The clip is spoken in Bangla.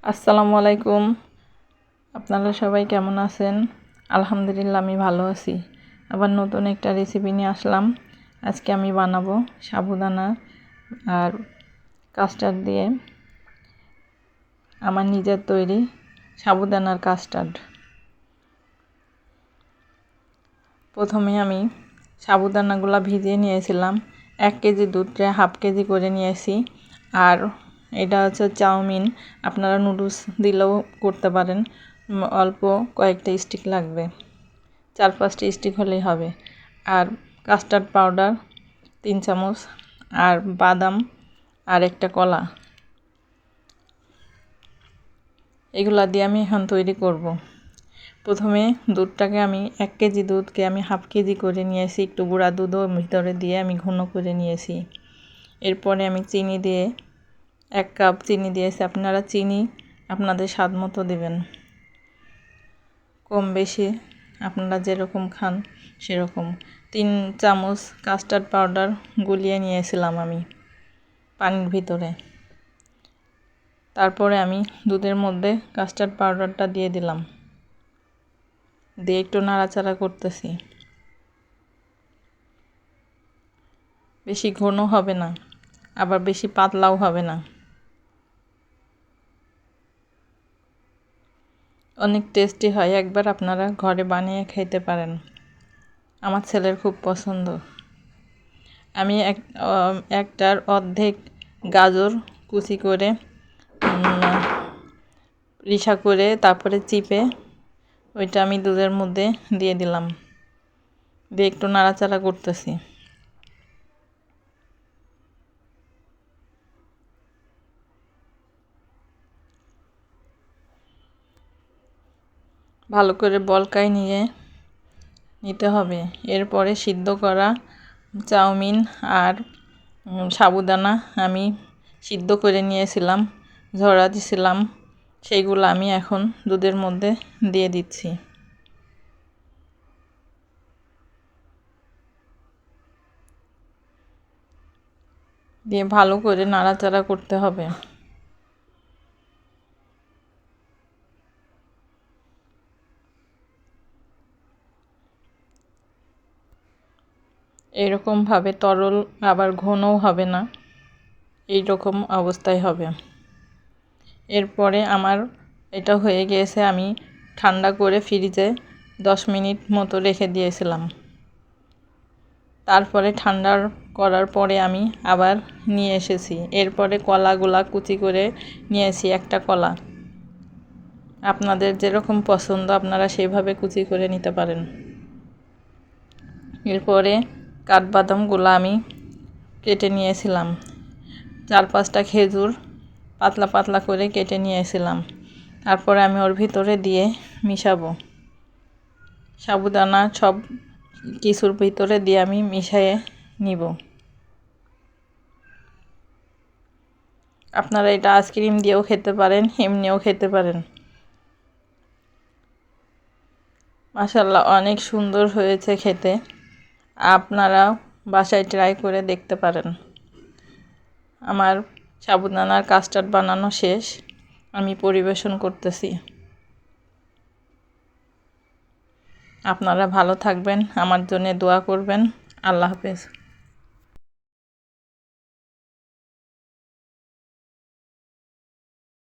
আসসালামু আলাইকুম। আপনারা সবাই কেমন আছেন? আলহামদুলিল্লাহ আমি ভালো আছি। আবার নতুন একটা রেসিপি নিয়ে আসলাম। আজকে আমি বানাবো সাবুদানা আর কাস্টার্ড দিয়ে আমার নিজের তৈরি সাবুদানার কাস্টার্ড। প্রথমে আমি সাবুদানাগুলো ভিজিয়ে নিয়েছিলাম। 1 কেজি দুধে হাফ কেজি করে নিয়েছি। আর এটা হচ্ছে চাউমিন, আপনারা নুডলস দিলেও করতে পারেন। অল্প কয়েকটা স্টিক লাগবে, 4-5টি স্টিক হলেই হবে। আর কাস্টার্ড পাউডার 3 চামচ, আর বাদাম আর একটা কলা, এগুলা দিয়ে আমি এখন তৈরি করব। প্রথমে দুধটাকে আমি 1 কেজি দুধকে আমি হাফ কেজি করে নিয়েছি, একটু গুঁড়া দুধও ভিতরে দিয়ে আমি ঘন করে নিয়েছি। এরপরে আমি চিনি দিয়ে 1 কাপ চিনি দিয়েছি। আপনারা চিনি আপনাদের স্বাদ মতো দেবেন, কম বেশি আপনারা যেরকম খান সেরকম। 3 চামচ কাস্টার্ড পাউডার গুলিয়ে নিয়েছিলাম আমি পানির ভিতরে। তারপরে আমি দুধের মধ্যে কাস্টার্ড পাউডারটা দিয়ে দিলাম, দিয়ে একটু নাড়াচাড়া করতেছি। বেশি ঘন হবে না, আবার বেশি পাতলাও হবে না। অনেক টেস্টি হয়, একবার আপনারা ঘরে বানিয়ে খেতে পারেন। আমার ছেলের খুব পছন্দ। আমি একটার অর্ধেক গাজর কুচি করে রিসা করে তারপরে চিপে ওইটা আমি দুধের মধ্যে দিয়ে দিলাম, দিয়ে একটু নাড়াচাড়া করতেছি। ভালো করে বলকায় নিতে হবে। এরপরে সিদ্ধ করা চাউমিন আর সাবুদানা আমি সিদ্ধ করে নিয়েছিলাম, ঝরা দিয়েছিলাম, সেইগুলো আমি এখন দুধের মধ্যে দিয়ে দিচ্ছি। দিয়ে ভালো করে নাড়াচাড়া করতে হবে। এইরকমভাবে তরল আবার ঘনও হবে না, এই রকম অবস্থায় হবে। এরপরে আমার এটা হয়ে গিয়েছে, আমি ঠান্ডা করে ফ্রিজে 10 মিনিট মতো রেখে দিয়েছিলাম। তারপরে ঠান্ডা করার পরে আমি আবার নিয়ে এসেছি। এরপরে কলাগুলা কুচি করে নিয়েছি, একটা কলা। আপনাদের যেরকম পছন্দ আপনারা সেইভাবে কুচি করে নিতে পারেন। এরপরে কাঠবাদামগুলো আমি কেটে নিয়েছিলাম। 4-5টা খেজুর পাতলা পাতলা করে কেটে নিয়েছিলাম। তারপরে আমি ওর ভিতরে দিয়ে মিশাবো। সাবুদানা সব কিছুর ভিতরে দিয়ে আমি মিশিয়ে নিব। আপনারা এটা আইসক্রিম দিয়েও খেতে পারেন, এমনিও খেতে পারেন। মাশাআল্লাহ, অনেক সুন্দর হয়েছে খেতে। আপনারা বাসায় ট্রাই করে দেখতে পারেন। আমার সাবুদানার কাস্টার্ড বানানো শেষ, আমি পরিবেশন করতেছি। আপনারা ভালো থাকবেন, আমার জন্য দোয়া করবেন। আল্লাহ হাফেজ।